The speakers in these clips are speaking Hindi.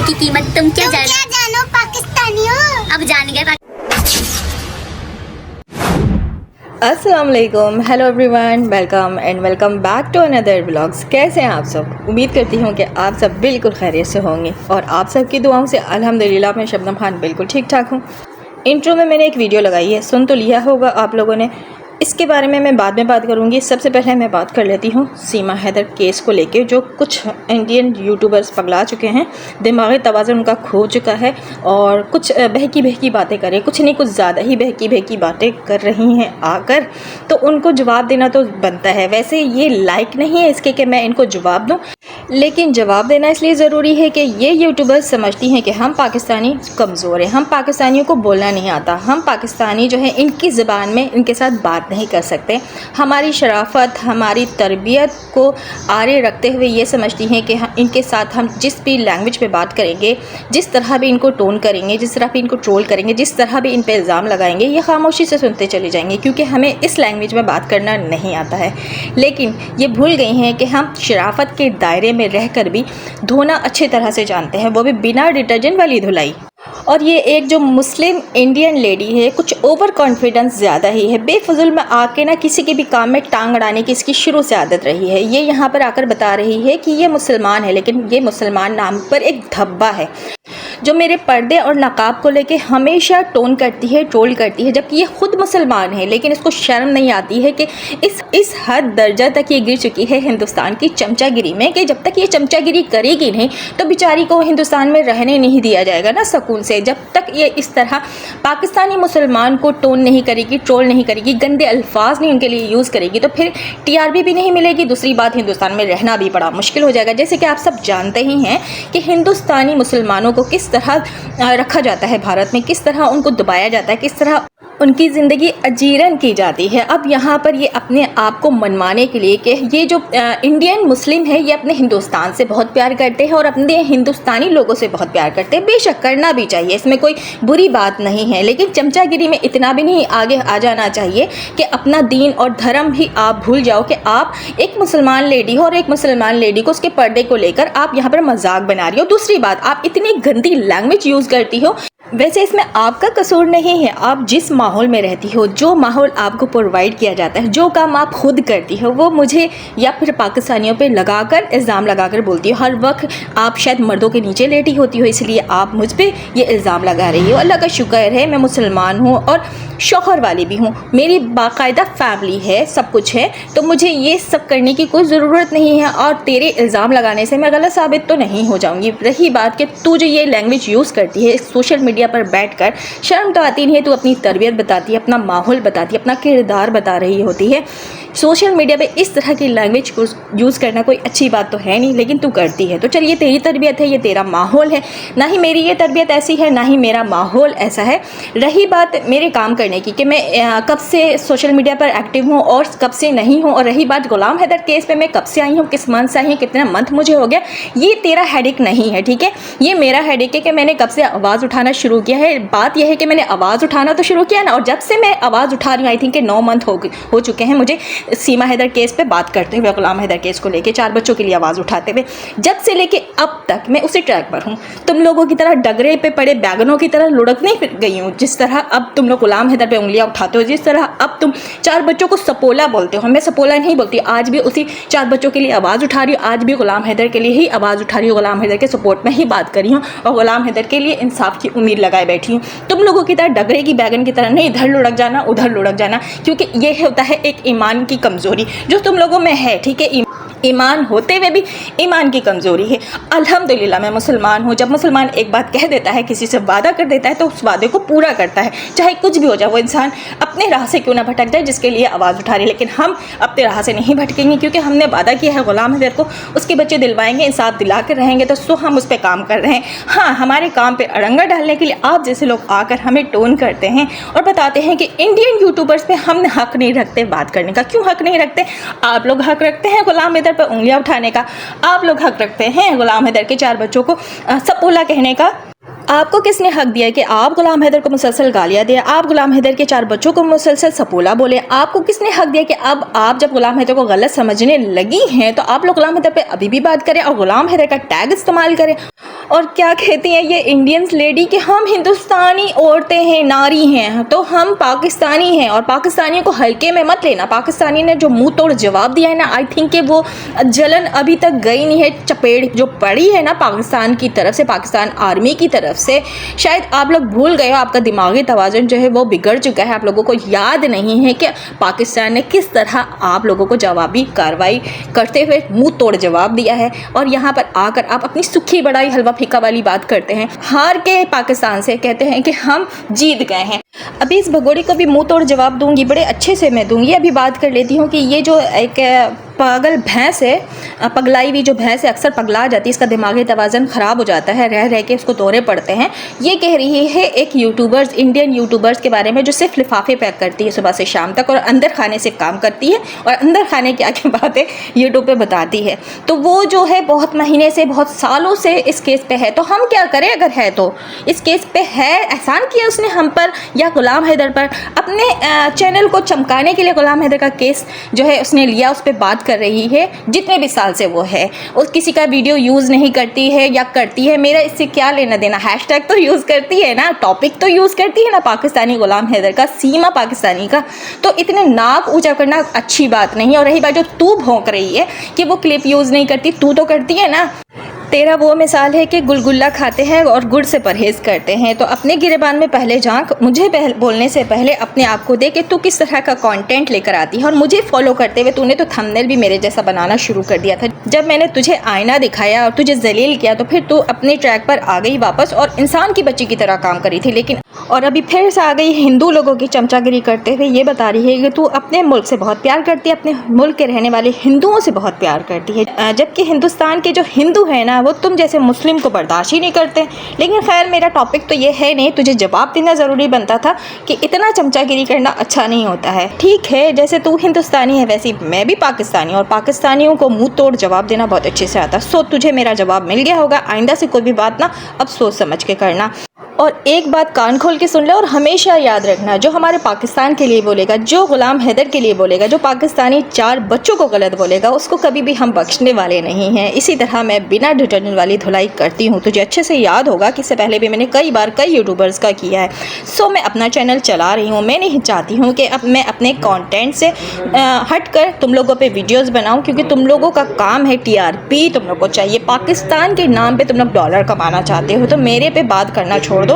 की कीमत तुम क्या जानो पाकिस्तानियों। अब जान गए। अस्सलाम वालेकुम, hello everyone, welcome back to another vlogs. कैसे हैं आप सब? उम्मीद करती हूँ कि आप सब बिल्कुल खैरियत से होंगे और आप सब की दुआओं से अल्हम्दुलिल्लाह मैं शबनम खान बिल्कुल ठीक ठाक हूँ। इंट्रो में मैंने एक वीडियो लगाई है, सुन तो लिया होगा आप लोगों ने। इसके बारे में मैं बाद में बात करूँगी। सबसे पहले मैं बात कर लेती हूँ सीमा हैदर केस को लेके, जो कुछ इंडियन यूट्यूबर्स पगला चुके हैं, दिमागी तवाज़ुन उनका खो चुका है और कुछ बहकी बातें करें, कुछ नहीं कुछ ज़्यादा ही बहकी बातें कर रही हैं आकर, तो उनको जवाब देना तो बनता है। वैसे ये लायक नहीं है इसके कि मैं इनको जवाब दूँ, लेकिन जवाब देना इसलिए ज़रूरी है कि ये यूट्यूबर्स समझती हैं कि हम पाकिस्तानी कमज़ोर हैं, हम पाकिस्तानियों को बोलना नहीं आता, हम पाकिस्तानी जो है इनकी ज़बान में इनके साथ बात नहीं कर सकते। हमारी शराफत, हमारी तरबियत को आरे रखते हुए ये समझती हैं कि इनके साथ हम जिस भी लैंग्वेज पे बात करेंगे, जिस तरह भी इनको टोन करेंगे, जिस तरह भी इनको ट्रोल करेंगे, जिस तरह भी इन पे इल्ज़ाम लगाएंगे, ये खामोशी से सुनते चले जाएंगे, क्योंकि हमें इस लैंग्वेज में बात करना नहीं आता है। लेकिन ये भूल गई हैं कि हम शराफत के दायरे में रहकर भी धोना अच्छी तरह से जानते हैं, वो भी बिना डिटर्जेंट वाली धुलाई। और ये एक जो मुस्लिम इंडियन लेडी है, कुछ ओवर कॉन्फिडेंस ज़्यादा ही है, बेफजूल में आके ना किसी के भी काम में टांग अड़ाने की इसकी शुरू से आदत रही है। ये यहाँ पर आकर बता रही है कि ये मुसलमान है, लेकिन ये मुसलमान नाम पर एक धब्बा है जो मेरे पर्दे और नकाब को लेके हमेशा टोन करती है, ट्रोल करती है, जबकि ये खुद मुसलमान है। लेकिन इसको शर्म नहीं आती है कि इस हद दर्जा तक ये गिर चुकी है हिंदुस्तान की चमचागिरी में, कि जब तक ये चमचागिरी करेगी नहीं तो बेचारी को हिंदुस्तान में रहने नहीं दिया जाएगा ना सुकून से। जब तक ये इस तरह पाकिस्तानी मुसलमान को टोन नहीं करेगी, ट्रोल नहीं करेगी, गंदे अल्फाज नहीं उनके लिए यूज़ करेगी, तो फिर टीआरपी भी नहीं मिलेगी। दूसरी बात, हिंदुस्तान में रहना भी बड़ा मुश्किल हो जाएगा। जैसे कि आप सब जानते ही हैं कि हिंदुस्तानी मुसलमानों को किस तरह रखा जाता है भारत में, किस तरह उनको दबाया जाता है, किस तरह उनकी ज़िंदगी अजीरन की जाती है। अब यहाँ पर ये अपने आप को मनवाने के लिए कि ये जो इंडियन मुस्लिम है, ये अपने हिंदुस्तान से बहुत प्यार करते हैं और अपने हिंदुस्तानी लोगों से बहुत प्यार करते हैं। बेशक करना भी चाहिए, इसमें कोई बुरी बात नहीं है, लेकिन चमचागिरी में इतना भी नहीं आगे आ जाना चाहिए कि अपना दीन और धर्म भी आप भूल जाओ कि आप एक मुसलमान लेडी हो और एक मुसलमान लेडी को उसके पर्दे को लेकर आप यहाँ पर मजाक बना रही हो। दूसरी बात, आप इतनी गंदी लैंग्वेज यूज़ करती हो। वैसे इसमें आपका कसूर नहीं है, आप जिस माहौल में रहती हो, जो माहौल आपको प्रोवाइड किया जाता है, जो काम आप खुद करती हो, वो मुझे या फिर पाकिस्तानियों पे लगाकर इल्ज़ाम लगाकर बोलती हो। हर वक्त आप शायद मर्दों के नीचे लेटी होती हो, इसलिए आप मुझ पे ये इल्ज़ाम लगा रही हो। अल्लाह का शुक्र है मैं मुसलमान हूँ और शौहर वाली भी हूँ, मेरी बाकायदा फैमिली है, सब कुछ है, तो मुझे ये सब करने की कोई ज़रूरत नहीं है और तेरे इल्ज़ाम लगाने से मैं गलत साबित तो नहीं हो जाऊँगी। रही बात कि तू जो ये लैंग्वेज यूज़ करती है सोशल मीडिया पर बैठकर, शर्म तो आती नहीं है? तू अपनी तरबियत बताती है, अपना माहौल बताती है, अपना किरदार बता रही होती है। सोशल मीडिया पे इस तरह की लैंग्वेज को यूज़ करना कोई अच्छी बात तो है नहीं, लेकिन तू करती है। तो चल, ये तेरी तरबियत है, ये तेरा माहौल है, ना ही मेरी ये तरबियत ऐसी है, ना ही मेरा माहौल ऐसा है। रही बात मेरे काम करने की कि मैं कब से सोशल मीडिया पर एक्टिव हूँ और कब से नहीं हूँ, और रही बात गुलाम हैदर केस पे मैं कब से आई हूँ, किस मंथ से आई हूँ, कितना मंथ मुझे हो गया, ये तेरा हेडेक नहीं है, ठीक है? ये मेरा हेडेक है कि मैंने कब से आवाज़ उठाना शुरू किया है। बात यह है कि मैंने आवाज़ उठाना तो शुरू किया ना, और जब से मैं आवाज़ उठा रही हूँ, आई थिंक 9 मंथ हो चुके हैं मुझे सीमा हैदर केस पे बात करते हुए, गुलाम हैदर केस को लेके, 4 बच्चों के लिए आवाज़ उठाते हुए, जब से लेके अब तक मैं उसी ट्रैक पर हूँ। तुम लोगों की तरह डगरे पे पड़े बैगनों की तरह लुढ़क नहीं फिर गई हूँ। जिस तरह अब तुम लोग गुलाम हैदर पे उंगलियाँ उठाते हो, जिस तरह अब तुम 4 बच्चों को सपोला बोलते हो, मैं सपोला नहीं बोलती, आज भी उसी 4 बच्चों के लिए आवाज़ उठा रही हूँ, आज भी गुलाम हैदर के लिए ही आवाज़ उठा रही हूँ, गुलाम हैदर के सपोर्ट में ही बात करी हूँ और गुलाम हैदर के लिए इंसाफ की उम्मीद लगाए बैठी हूँ। तुम लोगों की तरह डगरे की बैगन की तरह नहीं इधर लुढ़क जाना उधर लुढ़क जाना, क्योंकि ये होता है एक ईमान की कमज़ोरी जो तुम लोगों में है, ठीक है? ईमान होते हुए भी ईमान की कमज़ोरी है। अल्हम्दुलिल्लाह मैं मुसलमान हूँ। जब मुसलमान एक बात कह देता है, किसी से वादा कर देता है, तो उस वादे को पूरा करता है, चाहे कुछ भी हो जाए। वो इंसान अपने राह से क्यों ना भटक जाए जिसके लिए आवाज़ उठा रही है, लेकिन हम अपने राह से नहीं भटकेंगे, क्योंकि हमने वादा किया है गुलाम हैदर को उसके बच्चे दिलवाएंगे, इंसाफ दिला कर रहेंगे, तो हम उस पर काम कर रहे हैं। हाँ, हमारे काम पर अड़ंगा डालने के लिए आप जैसे लोग आकर हमें टोन करते हैं और बताते हैं कि इंडियन यूट्यूबर्स पर हम हक नहीं रखते बात करने का। क्यों हक नहीं रखते? आप लोग हक रखते हैं गुलाम हैदर पर उंगलियां उठाने का, आप लोग हक रखते हैं गुलाम हैदर के 4 बच्चों को सपोला कहने का। आपको किसने हक दिया कि आप गुलाम हैदर को मुसलसल गालियाँ दें, आप गुलाम हैदर के 4 बच्चों को मुसलसल सपोला बोले? आपको किसने हक दिया कि अब आप जब गुलाम हैदर को गलत समझने लगी हैं तो आप लोग गुलाम हैदर पे अभी भी बात करें और गुलाम हैदर का टैग इस्तेमाल करें? और क्या कहती हैं ये इंडियंस लेडी कि हम हिंदुस्तानी औरतें हैं, नारी हैं, तो हम पाकिस्तानी हैं और पाकिस्तानियों को हल्के में मत लेना। पाकिस्तानी ने जो मुंह तोड़ जवाब दिया है ना, आई थिंक कि वो जलन अभी तक गई नहीं है, चपेट जो पड़ी है ना पाकिस्तान की तरफ से, पाकिस्तान आर्मी की तरफ से, शायद आप लोग भूल गए हो, आपका दिमागी तवाज़ुन जो है वो बिगड़ चुका है। आप लोगों को याद नहीं है कि पाकिस्तान ने किस तरह आप लोगों को जवाबी कार्रवाई करते हुए मुंह तोड़ जवाब दिया है। और यहाँ पर आकर आप अपनी सुखी बड़ाई हलवा फीका वाली बात करते हैं, हार के पाकिस्तान से कहते हैं कि हम जीत गए हैं। अभी इस भगोड़े को भी मुंह तोड़ जवाब दूंगी, बड़े अच्छे से मैं दूंगी। अभी बात कर लेती हूँ कि ये जो एक पागल भैंस है, पगलाई हुई जो भैंस है, अक्सर पगला जाती है, इसका दिमागी तवाज़ुन ख़राब हो जाता है, रह रह के इसको दौरे पड़ते हैं। ये कह रही है एक यूट्यूबर्स, इंडियन यूट्यूबर्स के बारे में जो सिर्फ लिफाफे पैक करती है सुबह से शाम तक और अंदर खाने से काम करती है, और अंदर खाने की आगे बातें यूट्यूब पे बताती है। तो वो जो है बहुत महीने से, बहुत सालों से इस केस पे है। तो हम क्या करें अगर है तो? इस केस पे है, एहसान किया उसने हम पर या गुलाम हैदर पर। अपने चैनल को चमकाने के लिए गुलाम हैदर का केस जो है उसने लिया, उस पर बात कर रही है, जितने भी साल से वो है। उस किसी का वीडियो यूज़ नहीं करती है या करती है, मेरा इससे क्या लेना देना। हैशटैग तो यूज़ करती है ना, टॉपिक तो यूज़ करती है ना, पाकिस्तानी गुलाम हैदर का, सीमा पाकिस्तानी का। तो इतने नाक ऊंचा करना अच्छी बात नहीं है। और रही बात जो तू भौंक रही है कि वो क्लिप यूज़ नहीं करती, तू तो करती है ना। तेरा वो मिसाल है कि गुलगुल्ला खाते हैं और गुड़ से परहेज़ करते हैं। तो अपने गिरेबान में पहले झांक, मुझे बोलने से पहले अपने आप को देख कि तू किस तरह का कंटेंट लेकर आती है। और मुझे फॉलो करते हुए तूने तो थंबनेल भी मेरे जैसा बनाना शुरू कर दिया था। जब मैंने तुझे आईना दिखाया और तुझे जलील किया तो फिर तू अपने ट्रैक पर आ गई वापस और इंसान की बच्ची की तरह काम करी थी। लेकिन और अभी फिर से आ गई हिंदू लोगों की चमचागिरी करते हुए ये बता रही है कि तू अपने मुल्क से बहुत प्यार करती है, अपने मुल्क के रहने वाले हिंदुओं से बहुत प्यार करती है, जबकि हिंदुस्तान के जो हिंदू हैं ना वो तुम जैसे मुस्लिम को बर्दाश्त ही नहीं करते। लेकिन खैर मेरा टॉपिक तो ये है नहीं, तुझे जवाब देना ज़रूरी बनता था कि इतना चमचागिरी करना अच्छा नहीं होता है। ठीक है, जैसे तू हिंदुस्तानी है वैसे मैं भी पाकिस्तानी, और पाकिस्तानियों को मुँह तोड़ जवाब देना बहुत अच्छे से आता। सो तुझे मेरा जवाब मिल गया होगा, आइंदा से कोई भी बात ना अब सोच समझ के करना। और एक बात कान खोल के सुन ले और हमेशा याद रखना, जो हमारे पाकिस्तान के लिए बोलेगा, जो गुलाम हैदर के लिए बोलेगा, जो पाकिस्तानी 4 बच्चों को गलत बोलेगा, उसको कभी भी हम बख्शने वाले नहीं हैं। इसी तरह मैं बिना डिटर्जेंट वाली धुलाई करती हूँ। तुझे अच्छे से याद होगा कि इससे पहले भी मैंने कई बार कई यूट्यूबर्स का किया है। सो मैं अपना चैनल चला रही हूँ, मैं नहीं चाहती हूँ कि अब मैं अपने कॉन्टेंट से हट कर तुम लोगों पर वीडियोज़ बनाऊँ, क्योंकि तुम लोगों का काम है TRP, तुम लोग को चाहिए, पाकिस्तान के नाम पर तुम लोग डॉलर कमाना चाहते हो। तो मेरे पे बात करना छोड़ दो,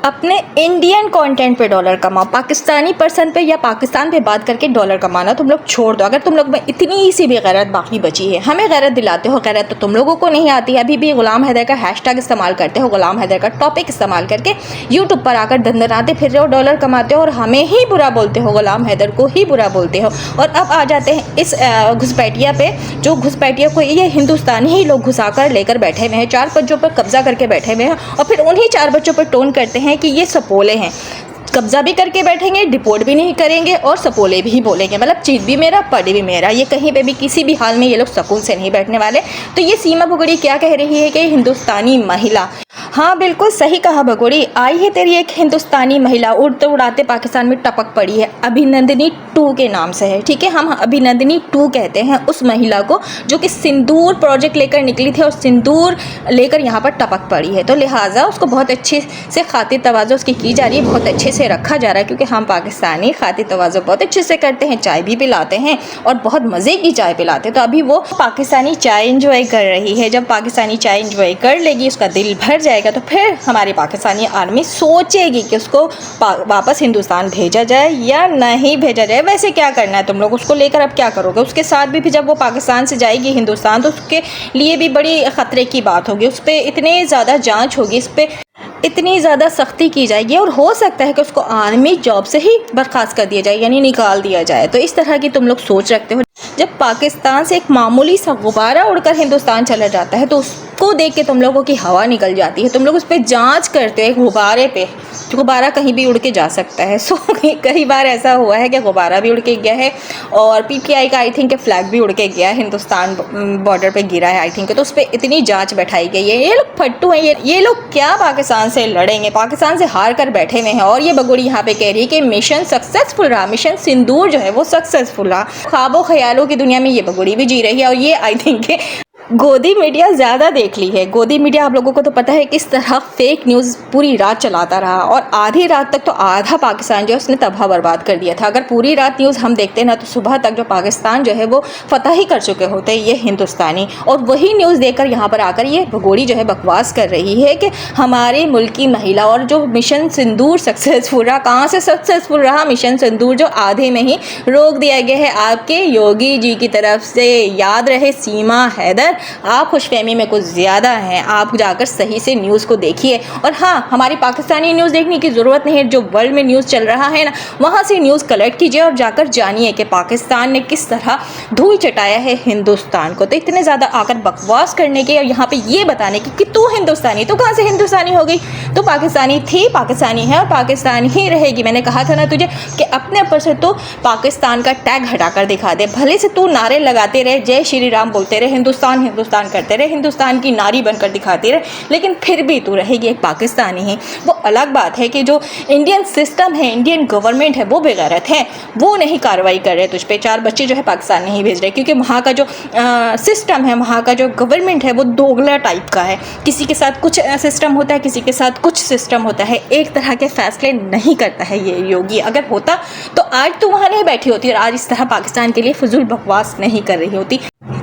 अपने इंडियन कंटेंट पे डॉलर कमाओ। पाकिस्तानी पर्सन पे या पाकिस्तान पे बात करके डॉलर कमाना तुम लोग छोड़ दो। अगर तुम लोग में इतनी सी भी गैरत बाकी बची है, हमें गैरत दिलाते हो, गैरत तो तुम लोगों को नहीं आती है। अभी भी गुलाम हैदर का हैशटैग इस्तेमाल करते हो, गुलाम हैदर का टॉपिक इस्तेमाल करके यूट्यूब पर आकर दंदनाते फिर रहे हो, डॉलर कमाते हो और हमें ही बुरा बोलते हो, गुलाम हैदर को ही बुरा बोलते हो। और अब आ जाते हैं इस घुसपैठिया पे, जो घुसपैठिया को ये हिंदुस्तानी ही लोग घुसा कर लेकर बैठे हुए हैं, 4 बच्चों पर कब्जा करके बैठे हुए हैं और फिर उन्हीं 4 बच्चों पर टोन करते हैं कि ये सपोले हैं। कब्जा भी करके बैठेंगे, डिपोर्ट भी नहीं करेंगे और सपोले भी बोलेंगे, मतलब चीज भी मेरा पढ़ भी मेरा। ये कहीं पे भी किसी भी हाल में ये लोग सुकून से नहीं बैठने वाले। तो ये सीमा भगोड़ी क्या कह रही है कि हिंदुस्तानी महिला, हाँ बिल्कुल सही कहा भगोड़ी, आई है तेरी एक हिंदुस्तानी महिला, उड़ते उड़ाते पाकिस्तान में टपक पड़ी है, अभिनंदनी 2 के नाम से है। ठीक है, हम अभिनंदनी 2 कहते हैं उस महिला को जो कि सिंदूर प्रोजेक्ट लेकर निकली थी और सिंदूर लेकर यहाँ पर टपक पड़ी है। तो लिहाजा उसको बहुत अच्छे से खातिर तवाज़ो उसकी की जा रही है, बहुत अच्छे से रखा जा रहा है, क्योंकि हम पाकिस्तानी खातिर तवाज़ो बहुत अच्छे से करते हैं, चाय भी पिलाते हैं और बहुत मज़े की चाय पिलाते हैं। तो अभी वो पाकिस्तानी चाय इंजॉय कर रही है। जब पाकिस्तानी चाय इंजॉय कर लेगी, उसका दिल भर जाएगा, तो फिर हमारी पाकिस्तानी आर्मी सोचेगी कि उसको वापस हिंदुस्तान भेजा जाए या नहीं भेजा जाए। वैसे क्या करना है तुम लोग, उसको लेकर अब क्या करोगे? उसके साथ भी जब वो पाकिस्तान से जाएगी हिंदुस्तान, तो उसके लिए भी बड़ी ख़तरे की बात होगी, उस पर इतने ज़्यादा जांच होगी, इस पर इतनी ज़्यादा सख्ती की जाएगी और हो सकता है कि उसको आर्मी जॉब से ही बर्खास्त कर दिया जाए, यानी निकाल दिया जाए। तो इस तरह की तुम लोग सोच रखते हो। जब पाकिस्तान से एक मामूली सा गुब्बारा उड़कर हिंदुस्तान चला जाता है तो उसको देख के तुम लोगों की हवा निकल जाती है, तुम लोग उस पर जांच करते हो गुब्बारे पे। गुब्बारा कहीं भी उड़ के जा सकता है। सो कई बार ऐसा हुआ है कि गुब्बारा भी उड़ के गया है और PTI का आई थिंक फ्लैग भी उड़ के गया है, हिंदुस्तान बॉर्डर पे गिरा है आई थिंक। तो उस पर इतनी जांच बैठाई गई है। ये लोग फट्टू हैं, ये लोग क्या पाकिस्तान से लड़ेंगे, पाकिस्तान से हार कर बैठे हुए हैं। और ये बगुड़ी यहाँ पे कह रही है कि मिशन सक्सेसफुल रहा, मिशन सिंदूर जो है वो सक्सेसफुल रहा। ख्वाबों ख्यालों की दुनिया में ये बगुड़ी भी जी रही है और ये आई थिंक गोदी मीडिया ज़्यादा देख ली है। गोदी मीडिया आप लोगों को तो पता है किस तरह फेक न्यूज़ पूरी रात चलाता रहा और आधी रात तक तो आधा पाकिस्तान जो है उसने तबाह बर्बाद कर दिया था। अगर पूरी रात न्यूज़ हम देखते ना तो सुबह तक जो पाकिस्तान जो है वो फतह ही कर चुके होते ये हिंदुस्तानी। और वही न्यूज़ देखकर यहाँ पर आकर ये भगोड़ी जो है बकवास कर रही है कि हमारे मुल्क की महिला और जो मिशन सिंदूर सक्सेसफुल रहा। कहाँ से सक्सेसफुल रहा मिशन सिंदूर, जो आधे में ही रोक दिया गया है आपके योगी जी की तरफ से। याद रहे सीमा हैदर, आप खुशफहमी में कुछ ज़्यादा हैं, आप जाकर सही से न्यूज़ को देखिए। और हाँ, हमारी पाकिस्तानी न्यूज़ देखने की ज़रूरत नहीं है, जो वर्ल्ड में न्यूज़ चल रहा है ना वहाँ से न्यूज़ कलेक्ट कीजिए और जाकर जानिए कि पाकिस्तान ने किस तरह धूल चटाया है हिंदुस्तान को। तो इतने ज़्यादा आकर बकवास करने के और यहाँ पे ये बताने की कि तू हिंदुस्तानी, तो कहाँ से हिंदुस्तानी हो गई? तो पाकिस्तानी थी, पाकिस्तानी है और पाकिस्तानी ही रहेगी। मैंने कहा था ना तुझे कि अपने ऊपर से तो पाकिस्तान का टैग हटाकर दिखा दे। भले से तू नारे लगाते रहे, जय श्री राम बोलते रहे, हिंदुस्तान हिंदुस्तान करते रहे, हिंदुस्तान की नारी बनकर दिखाते रहे, लेकिन फिर भी तू रहेगी एक पाकिस्तानी ही। वो अलग बात है कि जो इंडियन सिस्टम है, इंडियन गवर्नमेंट है, वो बेगैरत है, वो नहीं कार्रवाई कर रहे तुझ पे। 4 बच्चे जो है पाकिस्तान नहीं भेज रहे क्योंकि वहाँ का जो सिस्टम है, वहाँ का जो गवर्नमेंट है वो दोगला टाइप का है। किसी के साथ कुछ सिस्टम होता है, किसी के साथ कुछ सिस्टम होता है। एक तरह के फैसले नहीं करता है ये योगी। अगर होता तो आज तू वहाँ नहीं बैठी होती और आज इस तरह पाकिस्तान के लिए फजूल बकवास नहीं कर रही होती।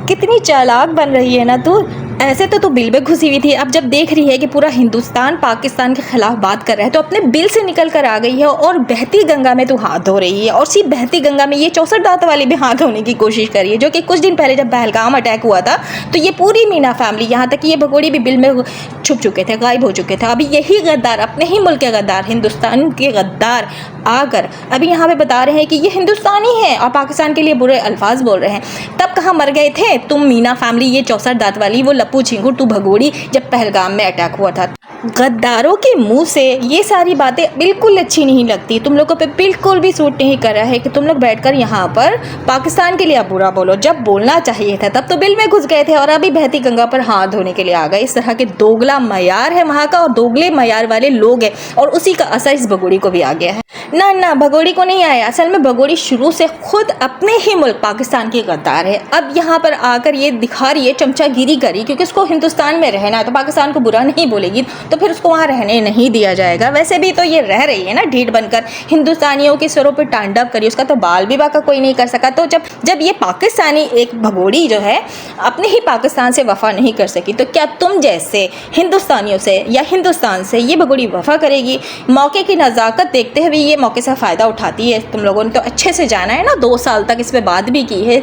कितनी चालाक बन रही है ना तू। ऐसे तो बिल में घुसी हुई थी, अब जब देख रही है कि पूरा हिंदुस्तान पाकिस्तान के खिलाफ बात कर रहा है तो अपने बिल से निकल कर आ गई है और बहती गंगा में तू हाथ धो रही है। और सिर्फ बहती गंगा में ये 64 दांत वाली भी हाथ धोने की कोशिश कर रही है, जो कि कुछ दिन पहले जब पहलगाम अटैक हुआ था तो ये पूरी मीना फैमिली, यहाँ तक कि ये भगोड़ी भी बिल में छुप चुके थे, गायब हो चुके थे। अभी यही गद्दार, अपने ही मुल्क के गद्दार, हिंदुस्तान के गद्दार आकर अभी यहाँ पे बता रहे हैं कि ये हिंदुस्तानी है और पाकिस्तान के लिए बुरे अल्फाज बोल रहे हैं। तब कहाँ मर गए थे तुम मीना फैमिली, ये 64 दांत वाली, वो लप्पू छिंगुर, तू भगोड़ी, जब पहलगाम में अटैक हुआ था। गद्दारों के मुंह से ये सारी बातें बिल्कुल अच्छी नहीं लगती, तुम लोगों पे बिल्कुल भी सूट नहीं कर रहा है कि तुम लोग बैठकर यहाँ पर पाकिस्तान के लिए अब बुरा बोलो। जब बोलना चाहिए था तब तो बिल में घुस गए थे और अभी बहती गंगा पर हाथ धोने के लिए आ गए। इस तरह के दोगला मयार है वहाँ का और दोगले मयार वाले लोग हैं और उसी का असर इस भगोड़ी को भी आ गया है। ना भगोड़ी को नहीं आया, असल में भगोड़ी शुरू से खुद अपने ही मुल्क पाकिस्तान की गद्दार है। अब यहाँ पर आकर ये दिखा रही है, चमचागिरी करी, क्योंकि उसको हिंदुस्तान में रहना है तो पाकिस्तान को बुरा नहीं बोलेगी तो फिर उसको वहाँ रहने नहीं दिया जाएगा। वैसे भी तो ये रह रही है ना ढीठ बनकर, हिंदुस्तानियों के सरों पर तांडव करी, उसका तो बाल भी बाका कोई नहीं कर सका। तो जब ये पाकिस्तानी एक भगोड़ी जो है अपने ही पाकिस्तान से वफा नहीं कर सकी तो क्या तुम जैसे हिंदुस्तानियों से या हिंदुस्तान से ये भगोड़ी वफा करेगी? मौके की नज़ाकत देखते हुए ये मौके से फ़ायदा उठाती है। तुम लोगों ने तो अच्छे से जाना है ना, 2 साल तक इस पर बात भी की है।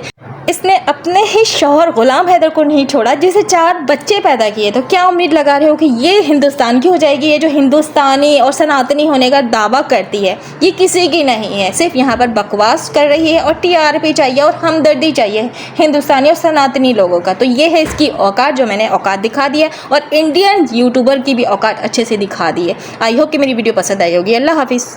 इसने अपने ही शौहर गुलाम हैदर को नहीं छोड़ा जिसे 4 बच्चे पैदा किए, तो क्या उम्मीद लगा रहे हो कि ये हिंदुस्तान की हो जाएगी? ये जो हिंदुस्तानी और सनातनी होने का दावा करती है ये किसी की नहीं है, सिर्फ यहाँ पर बकवास कर रही है और टीआरपी चाहिए और हमदर्दी चाहिए हिंदुस्तानी और सनातनी लोगों का। तो ये है इसकी औकात, जो मैंने औकात दिखा दी है और इंडियन यूट्यूबर की भी औकात अच्छे से दिखा दी है। आई होप कि मेरी वीडियो पसंद आई होगी। अल्लाह हाफिज़।